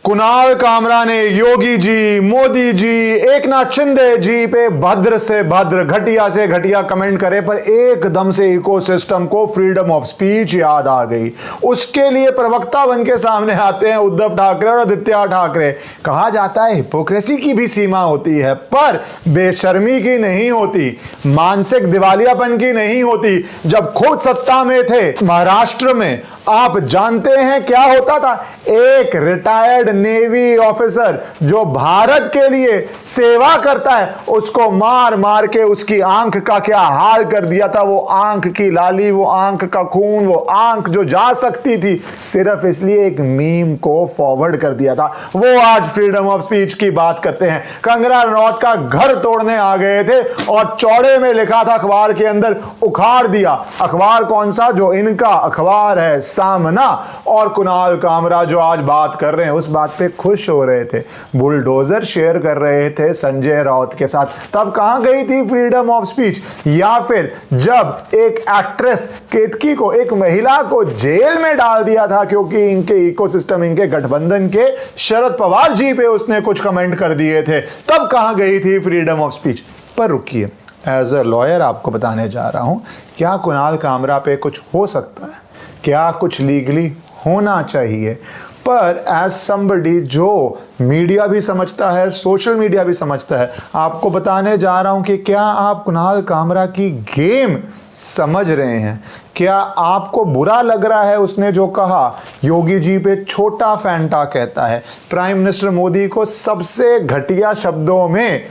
कुणाल कामरा ने योगी जी, मोदी जी, एकनाथ शिंदे जी पे भद्र से भद्र, घटिया से घटिया कमेंट करे, पर एकदम से इकोसिस्टम को फ्रीडम ऑफ स्पीच याद आ गई। उसके लिए प्रवक्ता बन के सामने आते हैं उद्धव ठाकरे और आदित्य ठाकरे। कहा जाता है हिपोक्रेसी की भी सीमा होती है, पर बेशर्मी की नहीं होती, मानसिक दिवालियापन की नहीं होती। जब खुद सत्ता में थे महाराष्ट्र में, आप जानते हैं क्या होता था? एक रिटायर्ड नेवी ऑफिसर जो भारत के लिए सेवा करता है, उसको मार मार के उसकी आंख का क्या हाल कर दिया था। वो आंख की लाली, वो आंख का खून, वो आंख जो जा सकती थी, सिर्फ इसलिए एक मीम को फॉरवर्ड कर दिया था। वो आज फ्रीडम ऑफ स्पीच की बात करते हैं। कंगना रनौत का घर तोड़ने आ गए थे और चौड़े में लिखा था अखबार के अंदर, उखाड़ दिया। अखबार कौन सा? जो इनका अखबार है सामना। और कुणाल कामरा जो आज बात कर रहे हैं उस बात पे खुश हो रहे थे, बुलडोजर शेयर कर रहे थे संजय राउत के साथ। तब कहां गई थी फ्रीडम ऑफ स्पीच? या फिर जब एक एक्ट्रेस केतकी को, एक महिला को जेल में डाल दिया था क्योंकि इनके इकोसिस्टम, इनके गठबंधन के शरद पवार जी पे उसने कुछ कमेंट कर दिए थे, तब कहां गई थी फ्रीडम ऑफ स्पीच? पर रुकिए, एज अ लॉयर आपको बताने जा रहा हूं, क्या कुणाल कामरा पे कुछ हो सकता है? क्या कुछ लीगली होना चाहिए? पर एज समबडी जो मीडिया भी समझता है, सोशल मीडिया भी समझता है, आपको बताने जा रहा हूं कि क्या आप कुणाल कामरा की गेम समझ रहे हैं? क्या आपको बुरा लग रहा है उसने जो कहा? योगी जी पे छोटा फैंटा कहता है, प्राइम मिनिस्टर मोदी को सबसे घटिया शब्दों में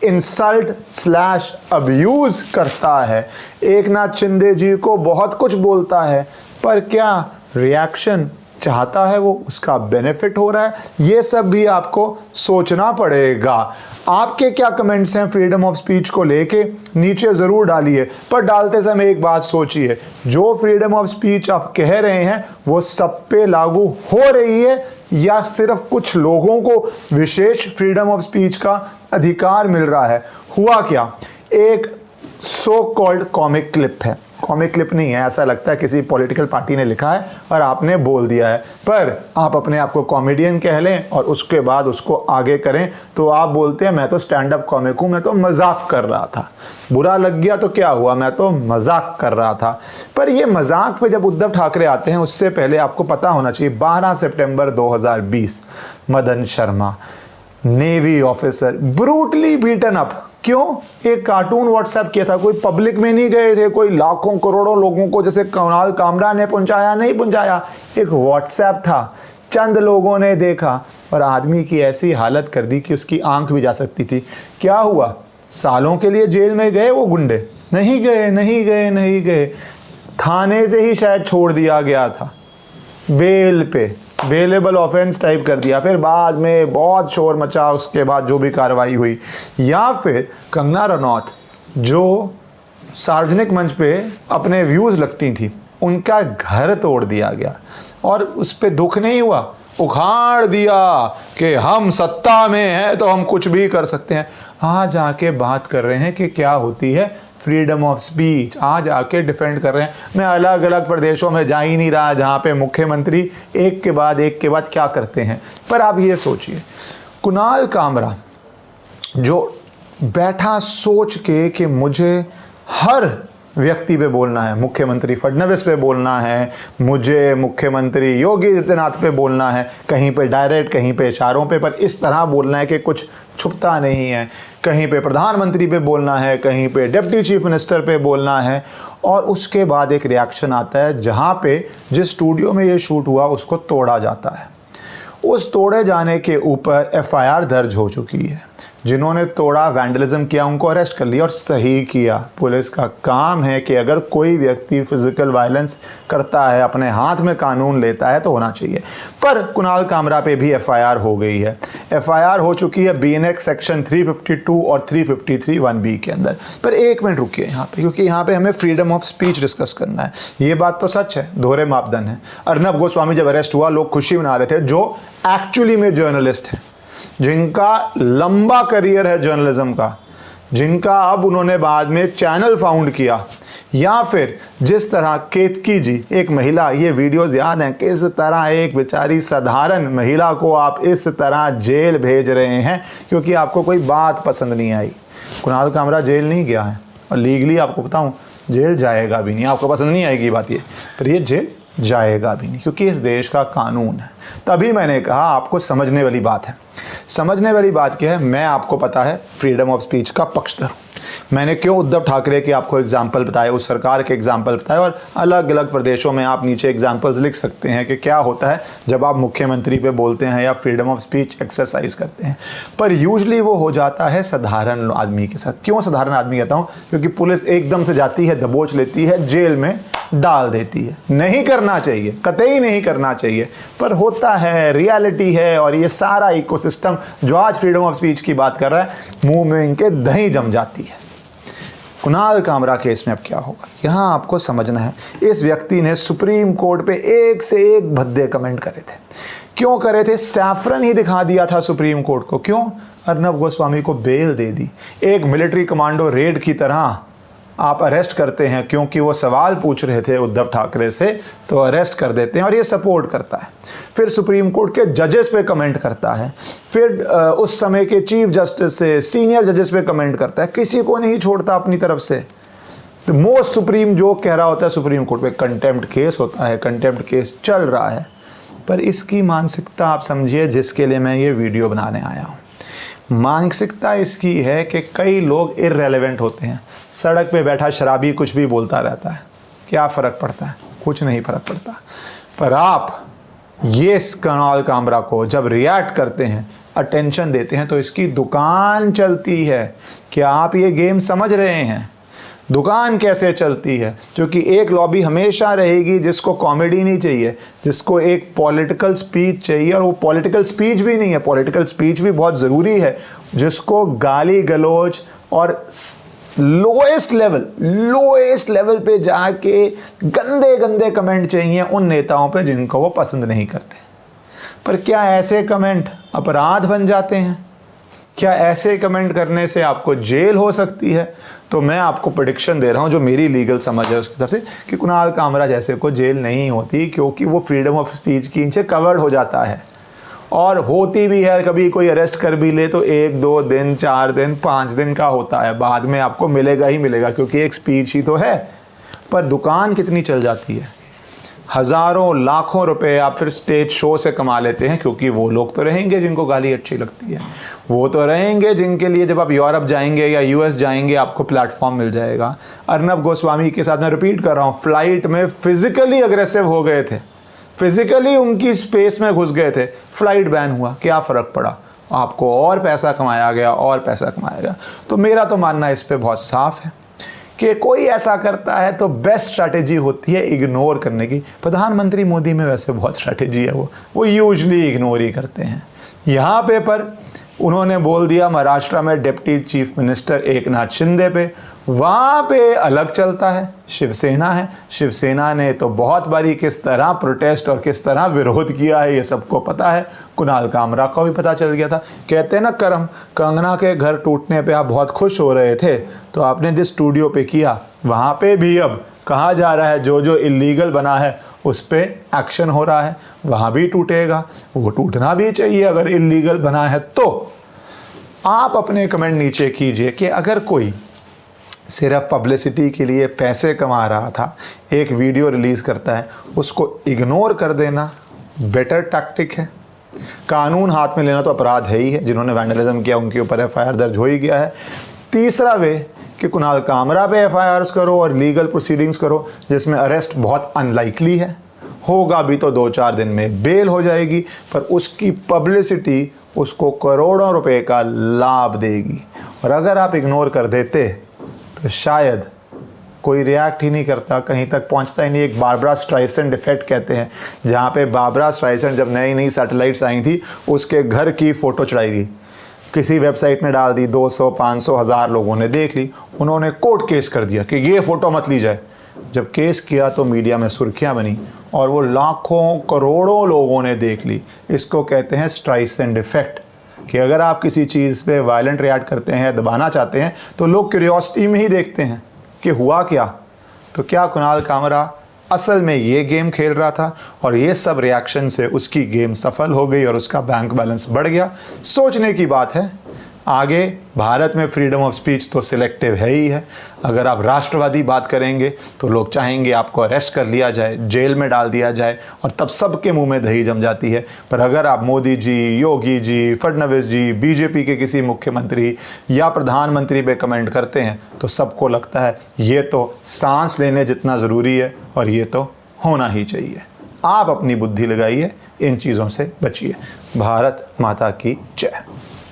इंसल्ट स्लैश अब्यूज करता है, एकनाथ शिंदे जी को बहुत कुछ बोलता है, पर क्या रिएक्शन चाहता है वो? उसका बेनिफिट हो रहा है? ये सब भी आपको सोचना पड़ेगा। आपके क्या कमेंट्स हैं फ्रीडम ऑफ स्पीच को लेके? नीचे जरूर डालिए, पर डालते समय एक बात सोचिए, जो फ्रीडम ऑफ स्पीच आप कह रहे हैं वो सब पे लागू हो रही है या सिर्फ कुछ लोगों को विशेष फ्रीडम ऑफ स्पीच का अधिकार मिल रहा है? हुआ क्या, एक सो कॉल्ड कॉमिक क्लिप है, कॉमिक क्लिप नहीं है, ऐसा लगता है किसी पॉलिटिकल पार्टी ने लिखा है और आपने बोल दिया है, पर आप अपने आप को कॉमेडियन कह लें और उसके बाद उसको आगे करें तो आप बोलते हैं मैं तो स्टैंड अप कॉमिक हूं, मैं तो मजाक कर रहा था। बुरा लग गया तो क्या हुआ, मैं तो मजाक कर रहा था। पर ये मजाक पे जब उद्धव ठाकरे आते हैं उससे पहले आपको पता होना चाहिए 12 सितंबर 2020 Madan Sharma, navy officer, brutally beaten up. क्यों? एक कार्टून व्हाट्सएप किया था, कोई पब्लिक में नहीं गए थे, कोई लाखों करोड़ों लोगों को जैसे कुणाल कामरा ने पहुंचाया, नहीं पहुंचाया, एक व्हाट्सएप था, चंद लोगों ने देखा और आदमी की ऐसी हालत कर दी कि उसकी आंख भी जा सकती थी। क्या हुआ? सालों के लिए जेल में गए वो गुंडे? नहीं गए, नहीं गए, नहीं गए। थाने से ही शायद छोड़ दिया गया था, बेल पे, बेलेबल ऑफेंस टाइप कर दिया, फिर बाद में बहुत शोर मचा, उसके बाद जो भी कार्रवाई हुई। या फिर कंगना रनौत जो सार्वजनिक मंच पे अपने व्यूज़ लगती थी, उनका घर तोड़ दिया गया और उस पर दुख नहीं हुआ, उखाड़ दिया कि हम सत्ता में हैं तो हम कुछ भी कर सकते हैं। आज आके बात कर रहे हैं कि क्या होती है फ्रीडम ऑफ स्पीच, आज आके डिफेंड कर रहे हैं। मैं अलग अलग प्रदेशों में जा ही नहीं रहा जहाँ पे मुख्यमंत्री एक के बाद क्या करते हैं, पर आप ये सोचिए, कुणाल कामरा जो बैठा सोच के कि मुझे हर व्यक्ति पे बोलना है, मुख्यमंत्री फडणवीस पे बोलना है, मुझे मुख्यमंत्री योगी आदित्यनाथ पे बोलना है, कहीं पे डायरेक्ट, कहीं पे इशारों पे, पर इस तरह बोलना है कि कुछ छुपता नहीं है, कहीं पे प्रधानमंत्री पे बोलना है, कहीं पे डिप्टी चीफ मिनिस्टर पे बोलना है। और उसके बाद एक रिएक्शन आता है जहाँ पे जिस स्टूडियो में ये शूट हुआ उसको तोड़ा जाता है। उस तोड़े जाने के ऊपर एफआईआर दर्ज हो चुकी है, जिन्होंने तोड़ा, वैंडलिज्म किया, उनको अरेस्ट कर लिया और सही किया। पुलिस का काम है कि अगर कोई व्यक्ति फिजिकल वायलेंस करता है, अपने हाथ में कानून लेता है तो होना चाहिए। पर कुणाल कामरा पे भी एफआईआर हो गई है, एफआईआर हो चुकी है बीएनएक्स सेक्शन 352 और 353 1B के अंदर। पर एक मिनट रुकिए यहाँ पे, क्योंकि यहाँ पे हमें फ्रीडम ऑफ स्पीच डिस्कस करना है। ये बात तो सच है, दोहरे मापदंड है। अर्नब गोस्वामी जब अरेस्ट हुआ लोग खुशी मना रहे थे, जो एक्चुअली में जर्नलिस्ट हैं, जिनका लंबा करियर है जर्नलिज्म का, जिनका अब उन्होंने बाद में चैनल फाउंड किया। या फिर जिस तरह केतकी जी एक महिला, ये वीडियोस याद हैं किस तरह एक बेचारी साधारण महिला को आप इस तरह जेल भेज रहे हैं क्योंकि आपको कोई बात पसंद नहीं आई। कुणाल कामरा जेल नहीं गया है और लीगली आपको बताऊं जेल जाएगा भी नहीं। आपको पसंद नहीं आएगी बात ये, पर ये जेल जाएगा भी नहीं क्योंकि इस देश का कानून है। तभी मैंने कहा आपको समझने वाली बात है। समझने वाली बात क्या है, मैं आपको पता है फ्रीडम ऑफ स्पीच का पक्षधर हूँ। मैंने क्यों उद्धव ठाकरे के आपको एग्जाम्पल बताए, उस सरकार के एग्जाम्पल बताए, और अलग अलग प्रदेशों में आप नीचे एग्जाम्पल्स लिख सकते हैं कि क्या होता है जब आप मुख्यमंत्री पे बोलते हैं या फ्रीडम ऑफ स्पीच एक्सरसाइज करते हैं। पर यूजली वो हो जाता है साधारण आदमी के साथ। क्यों साधारण आदमी कहता हूँ? क्योंकि पुलिस एकदम से जाती है, दबोच लेती है, जेल में डाल देती है। नहीं करना चाहिए, कतई नहीं करना चाहिए, पर होता है, रियलिटी है। और ये सारा इकोसिस्टम जो आज फ्रीडम ऑफ स्पीच की बात कर रहा है, मुंह में इनके दही जम जाती है। कुणाल कामरा केस में अब क्या होगा, यहां आपको समझना है। इस व्यक्ति ने सुप्रीम कोर्ट पे एक से एक भद्दे कमेंट करे थे। क्यों करे थे? सैफरन ही दिखा दिया था सुप्रीम कोर्ट को। क्यों? अर्नब गोस्वामी को बेल दे दी। एक मिलिट्री कमांडो रेड की तरह आप अरेस्ट करते हैं क्योंकि वो सवाल पूछ रहे थे उद्धव ठाकरे से, तो अरेस्ट कर देते हैं और ये सपोर्ट करता है। फिर सुप्रीम कोर्ट के जजेस पे कमेंट करता है, फिर उस समय के चीफ जस्टिस से सीनियर जजेस पे कमेंट करता है, किसी को नहीं छोड़ता अपनी तरफ से। तो मोस्ट सुप्रीम जो कह रहा होता है सुप्रीम कोर्ट पे, कंटेम्प्ट केस होता है, कंटेम्प्ट केस चल रहा है। पर इसकी मानसिकता आप समझिए जिसके लिए मैं ये वीडियो बनाने आया हूँ। मानसिकता इसकी है कि कई लोग इररेलेवेंट होते हैं। सड़क पे बैठा शराबी कुछ भी बोलता रहता है, क्या फ़र्क पड़ता है? कुछ नहीं फ़र्क पड़ता। पर आप ये कुणाल कामरा को जब रिएक्ट करते हैं, अटेंशन देते हैं, तो इसकी दुकान चलती है। क्या आप ये गेम समझ रहे हैं? दुकान कैसे चलती है? क्योंकि एक लॉबी हमेशा रहेगी जिसको कॉमेडी नहीं चाहिए, जिसको एक पॉलिटिकल स्पीच चाहिए, और वो पॉलिटिकल स्पीच भी नहीं है, पॉलिटिकल स्पीच भी बहुत ज़रूरी है, जिसको गाली गलौज और लोएस्ट लेवल पे जाके गंदे गंदे कमेंट चाहिए उन नेताओं पे जिनको वो पसंद नहीं करते। पर क्या ऐसे कमेंट अपराध बन जाते हैं? क्या ऐसे कमेंट करने से आपको जेल हो सकती है? तो मैं आपको प्रेडिक्शन दे रहा हूं जो मेरी लीगल समझ है उसकी तरफ से, कि कुणाल कामरा जैसे को जेल नहीं होती, क्योंकि वो फ्रीडम ऑफ स्पीच की नीचे कवर्ड हो जाता है। और होती भी है, कभी कोई अरेस्ट कर भी ले तो 1-2 दिन, 4 दिन, 5 दिन का होता है, बाद में आपको मिलेगा ही मिलेगा, क्योंकि एक स्पीच ही तो है। पर दुकान कितनी चल जाती है, हज़ारों लाखों रुपए आप फिर स्टेज शो से कमा लेते हैं, क्योंकि वो लोग तो रहेंगे जिनको गाली अच्छी लगती है, वो तो रहेंगे जिनके लिए जब आप यूरोप जाएंगे या यूएस जाएंगे आपको प्लेटफॉर्म मिल जाएगा। अर्नब गोस्वामी के साथ मैं रिपीट कर रहा हूँ, फ्लाइट में फिजिकली अग्रेसिव हो गए थे, फिजिकली उनकी स्पेस में घुस गए थे, फ्लाइट बैन हुआ, क्या फ़र्क पड़ा? आपको और पैसा कमाया गया, और पैसा कमाया गया। तो मेरा तो मानना इस पर बहुत साफ है कि कोई ऐसा करता है तो बेस्ट स्ट्रैटेजी होती है इग्नोर करने की। प्रधानमंत्री मोदी में वैसे बहुत स्ट्रैटेजी है, वो यूजली इग्नोर ही करते हैं। यहाँ पे पर उन्होंने बोल दिया महाराष्ट्र में deputy chief minister Eknath Shinde पे, वहाँ पे अलग चलता है, शिवसेना है। शिवसेना ने तो बहुत बारी किस तरह प्रोटेस्ट और किस तरह विरोध किया है ये सबको पता है, कुणाल कामरा को भी पता चल गया था। कहते हैं ना करम, कंगना के घर टूटने पे आप बहुत खुश हो रहे थे, तो आपने जिस स्टूडियो पे किया वहाँ पे भी अब कहा जा रहा है जो जो इलीगल बना है उस पर एक्शन हो रहा है, वहाँ भी टूटेगा। वो टूटना भी चाहिए अगर इलीगल बना है तो। आप अपने कमेंट नीचे कीजिए कि अगर कोई सिर्फ पब्लिसिटी के लिए पैसे कमा रहा था, एक वीडियो रिलीज़ करता है, उसको इग्नोर कर देना बेटर टैक्टिक है। कानून हाथ में लेना तो अपराध है ही है, जिन्होंने वैंडलिज्म किया उनके ऊपर एफआईआर दर्ज हो ही गया है। तीसरा वे कि कुणाल कामरा पे एफआईआर्स करो और लीगल प्रोसीडिंग्स करो जिसमें अरेस्ट बहुत अनलाइकली है, होगा भी तो 2-4 दिन में बेल हो जाएगी, पर उसकी पब्लिसिटी उसको करोड़ों रुपए का लाभ देगी। और अगर आप इग्नोर कर देते तो शायद कोई रिएक्ट ही नहीं करता, कहीं तक पहुंचता ही नहीं। एक बारबरा स्ट्राइसेंड इफेक्ट कहते हैं, जहाँ पे बारबरा स्ट्राइसेंड जब नई नई सैटेलाइट्स आई थी उसके घर की फ़ोटो चढ़ाई थी, किसी वेबसाइट में डाल दी, 200, 500, 1000 लोगों ने देख ली, उन्होंने कोर्ट केस कर दिया कि ये फ़ोटो मत ली जाए। जब केस किया तो मीडिया में सुर्खियाँ बनी और वो लाखों करोड़ों लोगों ने देख ली। इसको कहते हैं स्ट्राइसेंड इफेक्ट, कि अगर आप किसी चीज़ पे वायलेंट रिएक्ट करते हैं, दबाना चाहते हैं, तो लोग क्यूरियोसिटी में ही देखते हैं कि हुआ क्या, तो क्या कुणाल कामरा असल में ये गेम खेल रहा था और ये सब रिएक्शन से उसकी गेम सफल हो गई और उसका बैंक बैलेंस बढ़ गया? सोचने की बात है। आगे भारत में फ्रीडम ऑफ स्पीच तो सिलेक्टिव है ही है। अगर आप राष्ट्रवादी बात करेंगे तो लोग चाहेंगे आपको अरेस्ट कर लिया जाए, जेल में डाल दिया जाए और तब सबके मुंह में दही जम जाती है। पर अगर आप मोदी जी, योगी जी, फडणवीस जी, बीजेपी के किसी मुख्यमंत्री या प्रधानमंत्री पे कमेंट करते हैं तो सबको लगता है ये तो सांस लेने जितना ज़रूरी है और ये तो होना ही चाहिए। आप अपनी बुद्धि लगाइए, इन चीज़ों से बचिए। भारत माता की जय।